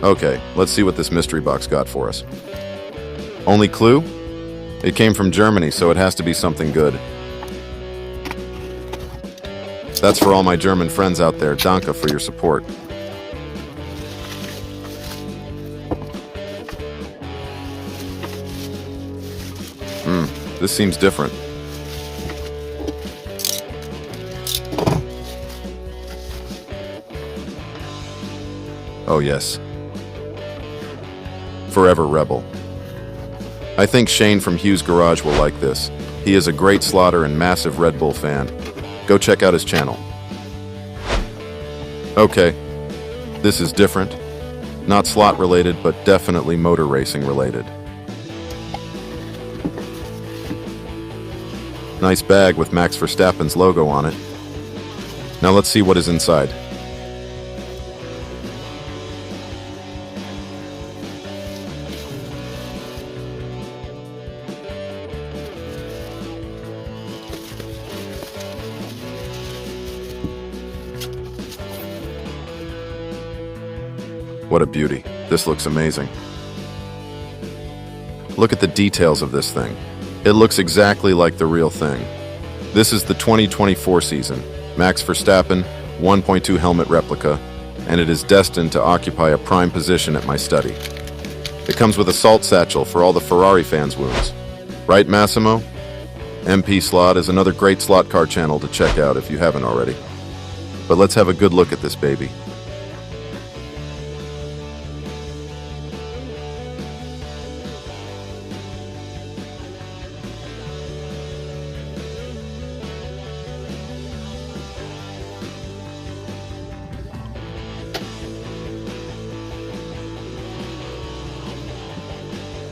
Okay, let's see what this mystery box got for us. Only clue? It came from Germany, so it has to be something good. That's for all my German friends out there. Danke for your support. This seems different. Oh yes. Forever Rebel. I think Shane from Hughes Garage will like this. He is a great slotter and massive Red Bull fan. Go check out his channel. Okay, this is different. Not slot related, but definitely motor racing related. Nice bag with Max Verstappen's logo on it. Now let's see what is inside. What a beauty. This looks amazing. Look at the details of this thing. It looks exactly like the real thing. This is the 2024 season. Max Verstappen, 1.2 helmet replica, and it is destined to occupy a prime position at my study. It comes with a salt satchel for all the Ferrari fans' wounds. Right, Massimo? MP Slot is another great slot car channel to check out if you haven't already. But let's have a good look at this baby.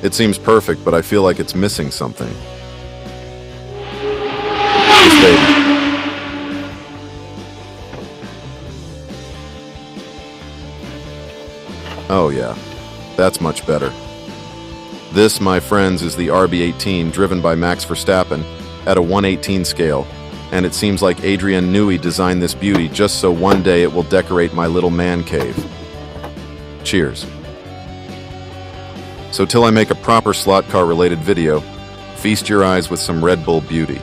It seems perfect, but I feel like it's missing something. This baby. Oh yeah, that's much better. This, my friends, is the RB18 driven by Max Verstappen at a 1/18 scale, and it seems like Adrian Newey designed this beauty just so one day it will decorate my little man cave. Cheers. So till I make a proper slot car related video, feast your eyes with some Red Bull beauty.